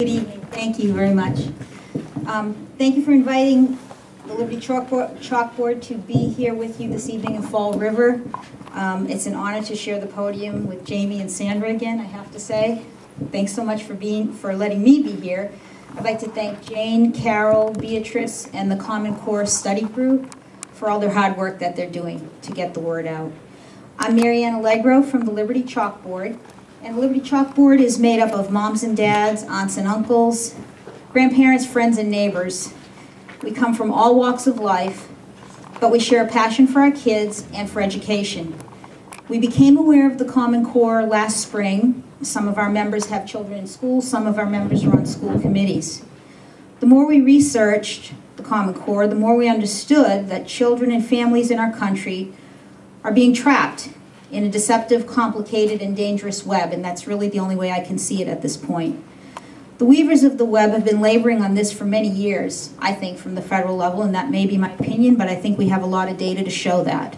Good evening. Thank you very much. Thank you for inviting the Liberty Chalkboard to be here with you this evening in Fall River. It's an honor to share the podium with Jamie and Sandra again, I have to say. Thanks so much for letting me be here. I'd like to thank Jane, Carol, Beatrice, and the Common Core Study Group for all their hard work that they're doing to get the word out. I'm Anne Alliegro from the Liberty Chalkboard. And the Liberty Chalkboard is made up of moms and dads, aunts and uncles, grandparents, friends, and neighbors. We come from all walks of life, but we share a passion for our kids and for education. We became aware of the Common Core last spring. Some of our members have children in school, some of our members are on school committees. The more we researched the Common Core, the more we understood that children and families in our country are being trapped in a deceptive, complicated, and dangerous web, and that's really the only way I can see it at this point. The weavers of the web have been laboring on this for many years, I think, from the federal level, and that may be my opinion, but I think we have a lot of data to show that.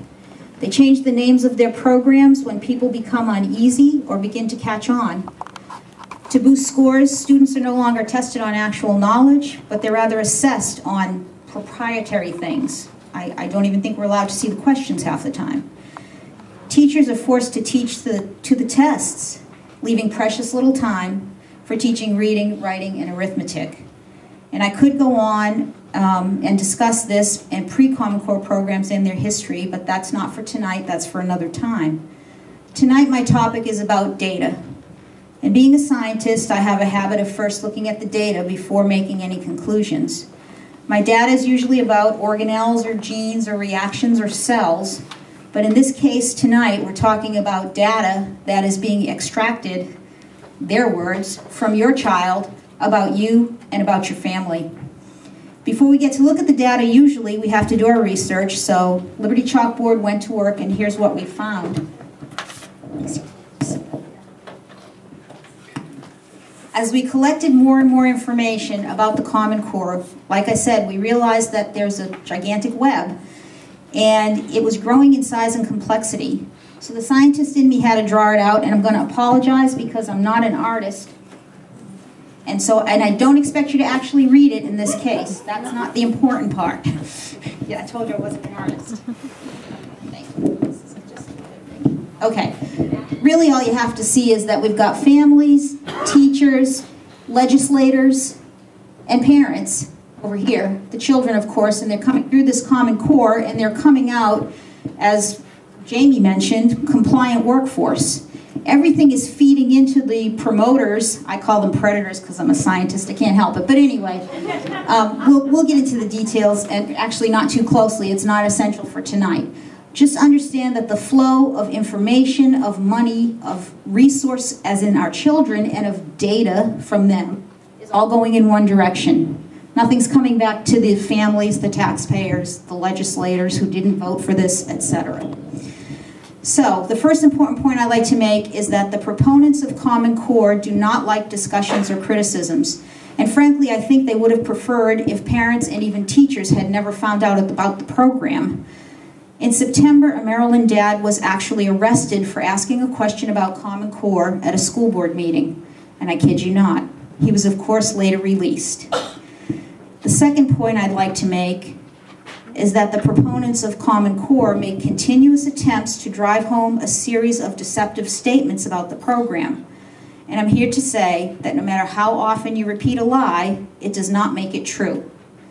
They change the names of their programs when people become uneasy or begin to catch on. To boost scores, students are no longer tested on actual knowledge, but they're rather assessed on proprietary things. I don't even think we're allowed to see the questions half the time. Teachers are forced to teach to the tests, leaving precious little time for teaching reading, writing, and arithmetic. And I could go on and discuss this and pre-Common Core programs and their history, but that's not for tonight, that's for another time. Tonight my topic is about data. And being a scientist, I have a habit of first looking at the data before making any conclusions. My data is usually about organelles or genes or reactions or cells. But in this case tonight, we're talking about data that is being extracted, their words, from your child about you and about your family. Before we get to look at the data, usually we have to do our research, so Liberty Chalkboard went to work and here's what we found. As we collected more and more information about the Common Core, like I said, we realized that there's a gigantic web, and it was growing in size and complexity. So the scientist in me had to draw it out, and I'm going to apologize because I'm not an artist. And I don't expect you to actually read it in this case. That's not the important part. Yeah, I told you I wasn't an artist. Thank you. Okay. Really all you have to see is that we've got families, teachers, legislators, and parents over here, the children, of course, and they're coming through this Common Core, and they're coming out, as Jamie mentioned, compliant workforce. Everything is feeding into the promoters. I call them predators because I'm a scientist, I can't help it. But anyway, we'll get into the details, and actually not too closely. It's not essential for tonight. Just understand that the flow of information, of money, of resource, as in our children, and of data from them, is all going in one direction. Nothing's coming back to the families, the taxpayers, the legislators who didn't vote for this, etc. So, the first important point I'd like to make is that the proponents of Common Core do not like discussions or criticisms. And frankly, I think they would have preferred if parents and even teachers had never found out about the program. In September, a Maryland dad was actually arrested for asking a question about Common Core at a school board meeting. And I kid you not, he was of course later released. The second point I'd like to make is that the proponents of Common Core make continuous attempts to drive home a series of deceptive statements about the program. And I'm here to say that no matter how often you repeat a lie, it does not make it true.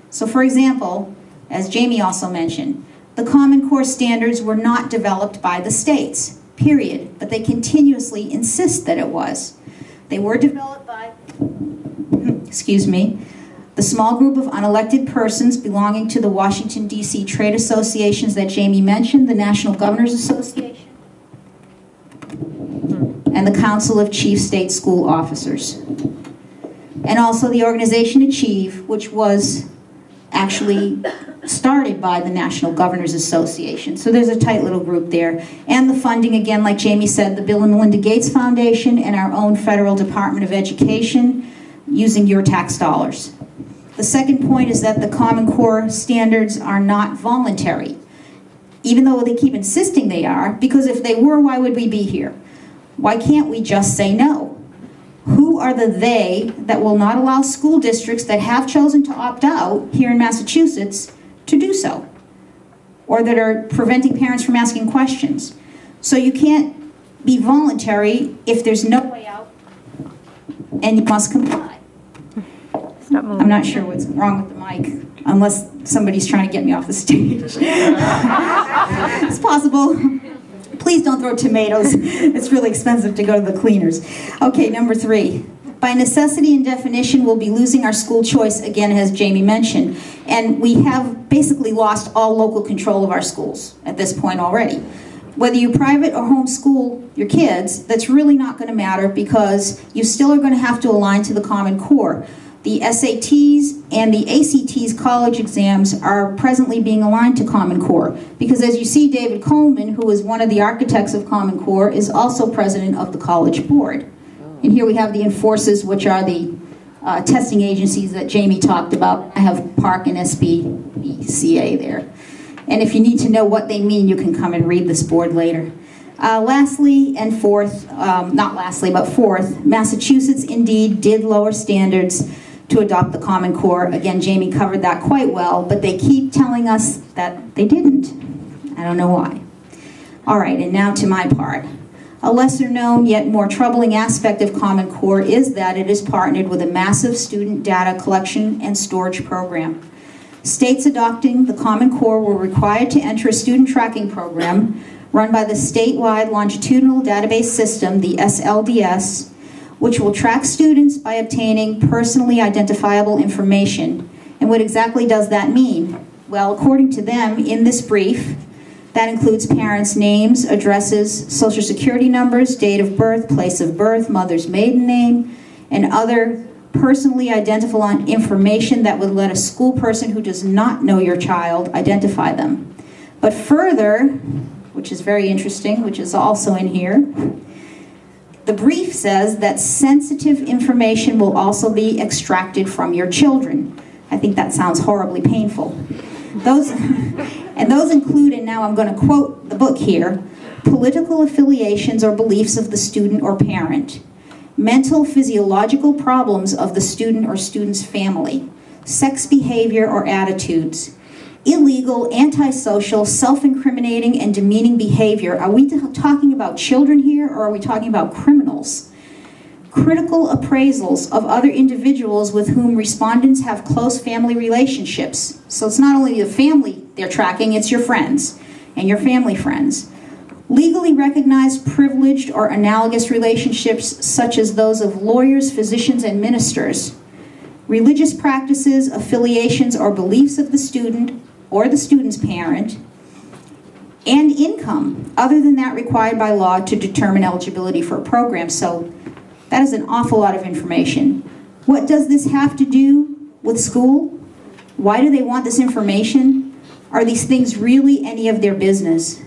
So for example, as Jamie also mentioned, the Common Core standards were not developed by the states, period, but they continuously insist that it was. They were developed by, the small group of unelected persons belonging to the Washington, D.C. trade associations that Jamie mentioned, the National Governors Association, and the Council of Chief State School Officers. And also the organization Achieve, which was actually started by the National Governors Association. So there's a tight little group there. And the funding, again, like Jamie said, the Bill and Melinda Gates Foundation and our own Federal Department of Education using your tax dollars. The second point is that the Common Core standards are not voluntary, even though they keep insisting they are, because if they were, why would we be here? Why can't we just say no? Who who are the they that will not allow school districts that have chosen to opt out here in Massachusetts to do so, or that are preventing parents from asking questions. So you can't be voluntary if there's no way out, and you must comply. I'm not sure what's wrong with the mic, unless somebody's trying to get me off the stage. It's possible. Please don't throw tomatoes. It's really expensive to go to the cleaners. Okay, number 3. By necessity and definition, we'll be losing our school choice, again, as Jamie mentioned. And we have basically lost all local control of our schools at this point already. Whether you private or homeschool your kids, that's really not going to matter, because you still are going to have to align to the Common Core. The SATs and the ACTs college exams are presently being aligned to Common Core, because as you see, David Coleman, who is one of the architects of Common Core, is also president of the College Board. And here we have the enforcers, which are the testing agencies that Jamie talked about. I have PARC and SBCA there. And if you need to know what they mean, you can come and read this board later. Lastly, and fourth, not lastly, but fourth, Massachusetts indeed did lower standards to adopt the Common Core. Again, Jamie covered that quite well, but they keep telling us that they didn't. I don't know why. All right, and now to my part. A lesser known yet more troubling aspect of Common Core is that it is partnered with a massive student data collection and storage program. States adopting the Common Core were required to enter a student tracking program run by the statewide longitudinal database system, the SLDS, which will track students by obtaining personally identifiable information. And what exactly does that mean? Well, according to them, in this brief, that includes parents' names, addresses, social security numbers, date of birth, place of birth, mother's maiden name, and other personally identifiable information that would let a school person who does not know your child identify them. But further, which is very interesting, which is also in here, the brief says that sensitive information will also be extracted from your children. I think that sounds horribly painful. Those include, and now I'm going to quote the book here, political affiliations or beliefs of the student or parent, mental physiological problems of the student or student's family, sex behavior or attitudes, illegal, antisocial, self-incriminating, and demeaning behavior. Are we talking about children here, or are we talking about criminals? Critical appraisals of other individuals with whom respondents have close family relationships. So it's not only the family they're tracking, it's your friends and your family friends. Legally recognized privileged or analogous relationships such as those of lawyers, physicians, and ministers. Religious practices, affiliations, or beliefs of the student or the student's parent, and income, other than that required by law to determine eligibility for a program. So that is an awful lot of information. What does this have to do with school? Why do they want this information? Are these things really any of their business?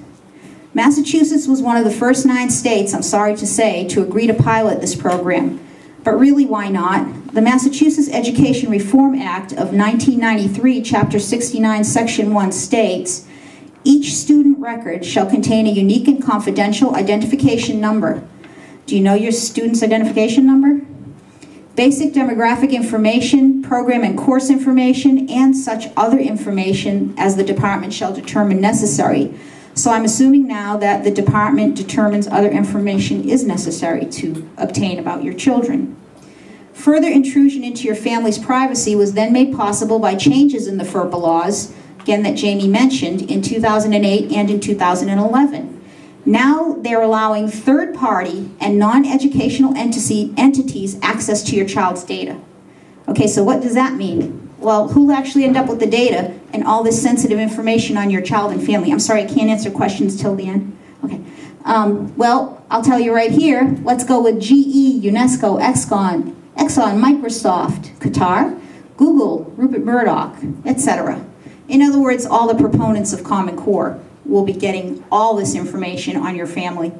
Massachusetts was one of the first 9 states, I'm sorry to say, to agree to pilot this program. But really, why not? The Massachusetts Education Reform Act of 1993, Chapter 69, Section 1 states, each student record shall contain a unique and confidential identification number. Do you know your student's identification number? Basic demographic information, program and course information, and such other information as the department shall determine necessary. So I'm assuming now that the department determines other information is necessary to obtain about your children. Further intrusion into your family's privacy was then made possible by changes in the FERPA laws, again that Jamie mentioned, in 2008 and in 2011. Now they're allowing third-party and non-educational entities access to your child's data. Okay, so what does that mean? Well, who'll actually end up with the data and all this sensitive information on your child and family? I'm sorry, I can't answer questions till the end. Okay. Well, I'll tell you right here. Let's go with GE, UNESCO, Exxon, Microsoft, Qatar, Google, Rupert Murdoch, etc. In other words, all the proponents of Common Core will be getting all this information on your family.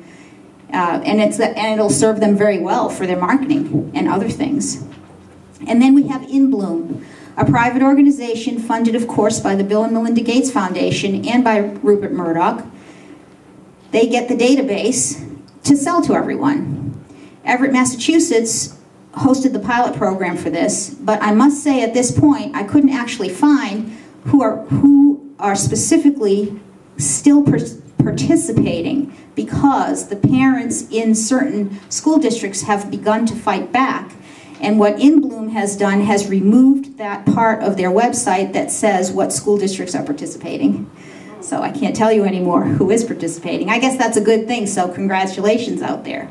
And it'll serve them very well for their marketing and other things. And then we have In Bloom, a private organization funded, of course, by the Bill and Melinda Gates Foundation and by Rupert Murdoch. They get the database to sell to everyone. Everett, Massachusetts hosted the pilot program for this, but I must say at this point, I couldn't actually find who are specifically still participating, because the parents in certain school districts have begun to fight back. And what In Bloom has done has removed that part of their website that says what school districts are participating. So I can't tell you anymore who is participating. I guess that's a good thing, so congratulations out there.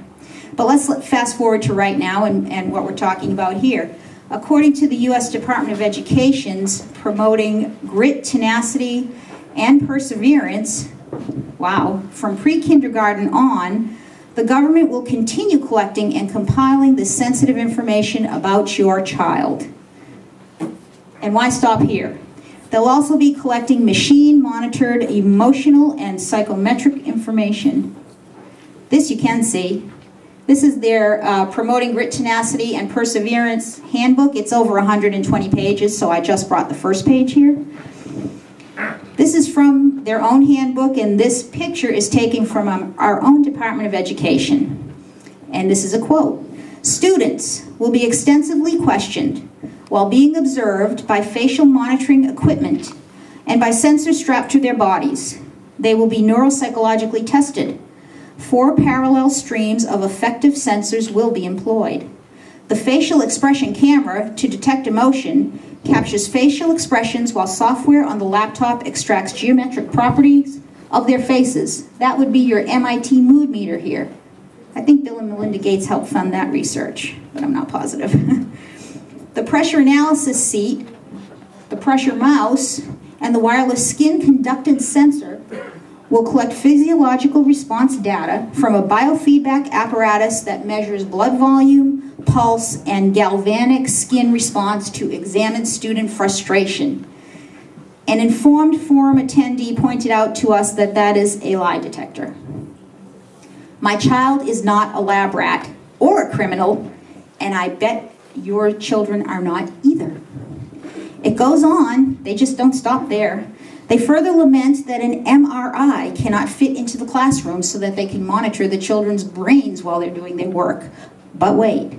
But let's fast forward to right now and what we're talking about here. According to the U.S. Department of Education's promoting grit, tenacity, and perseverance, wow, from pre-kindergarten on, the government will continue collecting and compiling the sensitive information about your child. And why stop here? They'll also be collecting machine-monitored emotional and psychometric information. This you can see. This is their Promoting Grit, Tenacity, and Perseverance handbook. It's over 120 pages, so I just brought the first page here. This is from their own handbook, and this picture is taken from our own Department of Education. And this is a quote. "Students will be extensively questioned while being observed by facial monitoring equipment and by sensors strapped to their bodies. They will be neuropsychologically tested. 4 parallel streams of effective sensors will be employed. The facial expression camera, to detect emotion, captures facial expressions while software on the laptop extracts geometric properties of their faces." That would be your MIT mood meter here. I think Bill and Melinda Gates helped fund that research, but I'm not positive. The pressure analysis seat, the pressure mouse, and the wireless skin conductance sensor will collect physiological response data from a biofeedback apparatus that measures blood volume, pulse, and galvanic skin response to examined student frustration. An informed forum attendee pointed out to us that that is a lie detector. "My child is not a lab rat or a criminal, and I bet your children are not either." It goes on, they just don't stop there. They further lament that an MRI cannot fit into the classroom so that they can monitor the children's brains while they're doing their work. But wait.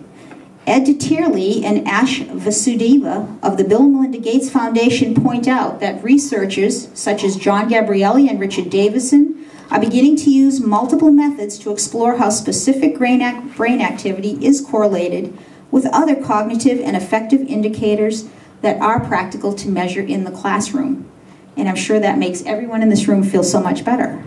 Ed Tierley and Ash Vasudeva of the Bill and Melinda Gates Foundation point out that researchers such as John Gabrielli and Richard Davison are beginning to use multiple methods to explore how specific brain activity is correlated with other cognitive and affective indicators that are practical to measure in the classroom. And I'm sure that makes everyone in this room feel so much better.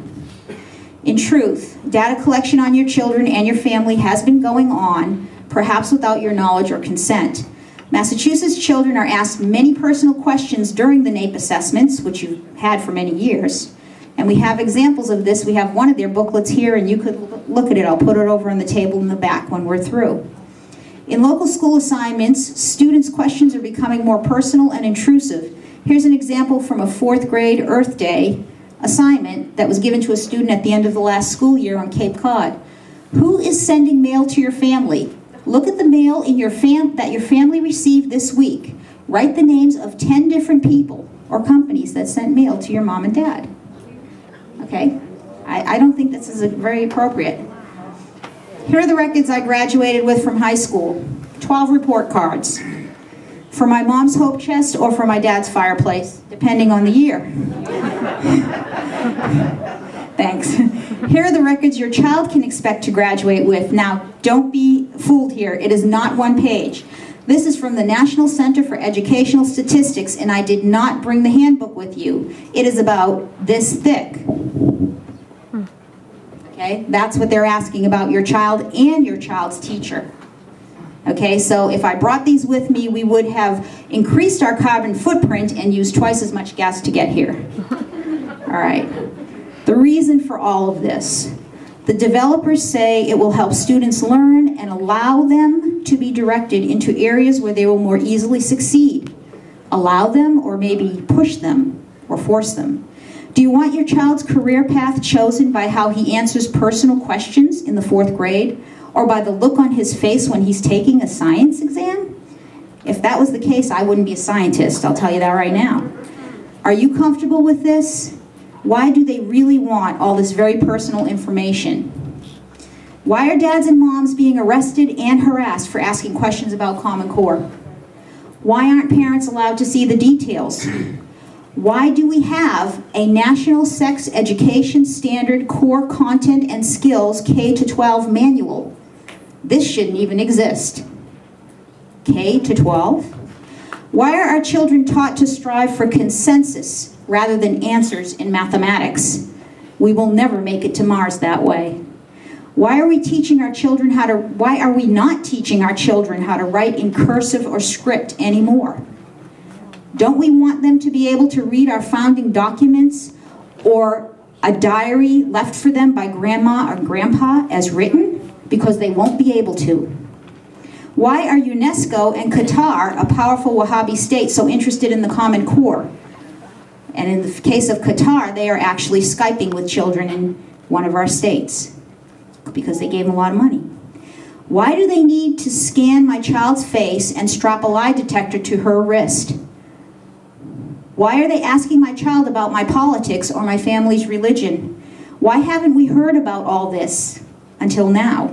In truth, data collection on your children and your family has been going on, perhaps without your knowledge or consent. Massachusetts children are asked many personal questions during the NAEP assessments, which you've had for many years. And we have examples of this. We have one of their booklets here, and you could look at it. I'll put it over on the table in the back when we're through. In local school assignments, students' questions are becoming more personal and intrusive. Here's an example from a 4th grade Earth Day assignment that was given to a student at the end of the last school year on Cape Cod. Who is sending mail to your family? Look at the mail in that your family received this week. Write the names of 10 different people or companies that sent mail to your mom and dad. Okay? I don't think this is very appropriate. Here are the records I graduated with from high school. 12 report cards. For my mom's hope chest or for my dad's fireplace, depending on the year. Thanks. Here are the records your child can expect to graduate with. Now, don't be fooled here. It is not one page. This is from the National Center for Educational Statistics, and I did not bring the handbook with you. It is about this thick. Okay, that's what they're asking about your child and your child's teacher. Okay, so if I brought these with me, we would have increased our carbon footprint and used twice as much gas to get here. All right, the reason for all of this. The developers say it will help students learn and allow them to be directed into areas where they will more easily succeed. Allow them, or maybe push them or force them. Do you want your child's career path chosen by how he answers personal questions in the 4th grade, or by the look on his face when he's taking a science exam? If that was the case, I wouldn't be a scientist, I'll tell you that right now. Are you comfortable with this? Why do they really want all this very personal information? Why are dads and moms being arrested and harassed for asking questions about Common Core? Why aren't parents allowed to see the details? Why do we have a National Sex Education Standard Core Content and Skills K-12 manual? This shouldn't even exist. K-12? Why are our children taught to strive for consensus rather than answers in mathematics? We will never make it to Mars that way. Why are we teaching our children why are we not teaching our children how to write in cursive or script anymore? Don't we want them to be able to read our founding documents or a diary left for them by grandma or grandpa as written? Because they won't be able to. Why are UNESCO and Qatar, a powerful Wahhabi state, so interested in the Common Core? And in the case of Qatar, they are actually Skyping with children in one of our states because they gave them a lot of money. Why do they need to scan my child's face and strap a lie detector to her wrist? Why are they asking my child about my politics or my family's religion? Why haven't we heard about all this until now?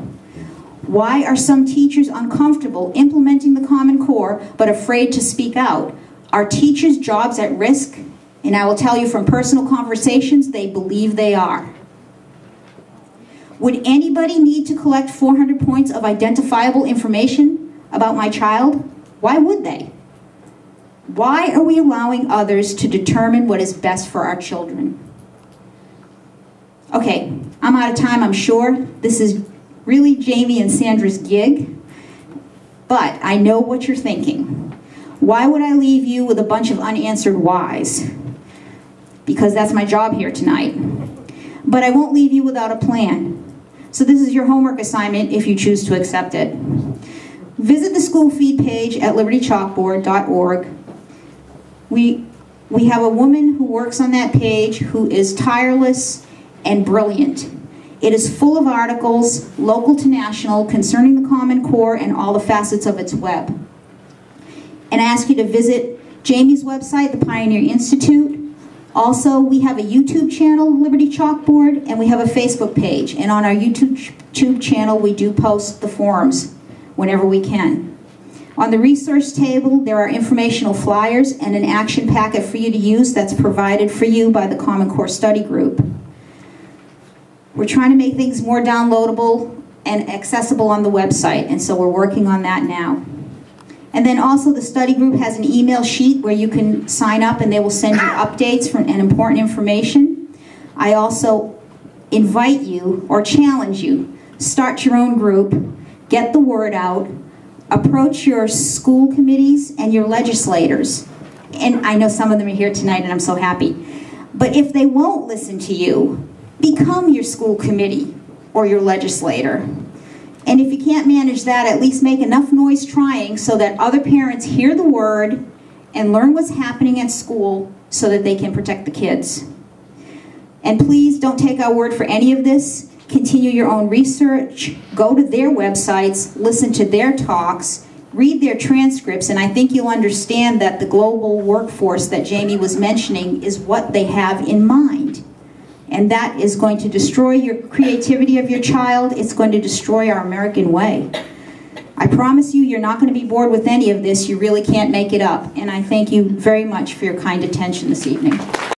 Why are some teachers uncomfortable implementing the Common Core but afraid to speak out? Are teachers' jobs at risk? And I will tell you from personal conversations, they believe they are. Would anybody need to collect 400 points of identifiable information about my child? Why would they? Why are we allowing others to determine what is best for our children? Okay, I'm out of time, I'm sure. This is really Jamie and Sandra's gig, but I know what you're thinking. Why would I leave you with a bunch of unanswered whys? Because that's my job here tonight. But I won't leave you without a plan. So this is your homework assignment if you choose to accept it. Visit the school feed page at libertychalkboard.org. We have a woman who works on that page who is tireless and brilliant. It is full of articles, local to national, concerning the Common Core and all the facets of its web. And I ask you to visit Jamie's website, the Pioneer Institute. Also, we have a YouTube channel, Liberty Chalkboard, and we have a Facebook page. And on our YouTube channel, we do post the forums whenever we can. On the resource table, there are informational flyers and an action packet for you to use that's provided for you by the Common Core Study Group. We're trying to make things more downloadable and accessible on the website, and so we're working on that now. And then also the study group has an email sheet where you can sign up and they will send you updates and important information. I also invite you or challenge you, start your own group, get the word out, approach your school committees and your legislators. And I know some of them are here tonight and I'm so happy. But if they won't listen to you, become your school committee or your legislator. And if you can't manage that, at least make enough noise trying so that other parents hear the word and learn what's happening at school so that they can protect the kids. And please don't take our word for any of this. Continue your own research, go to their websites, listen to their talks, read their transcripts, and I think you'll understand that the global workforce that Jamie was mentioning is what they have in mind. And that is going to destroy your creativity of your child. It's going to destroy our American way. I promise you, you're not going to be bored with any of this. You really can't make it up. And I thank you very much for your kind attention this evening.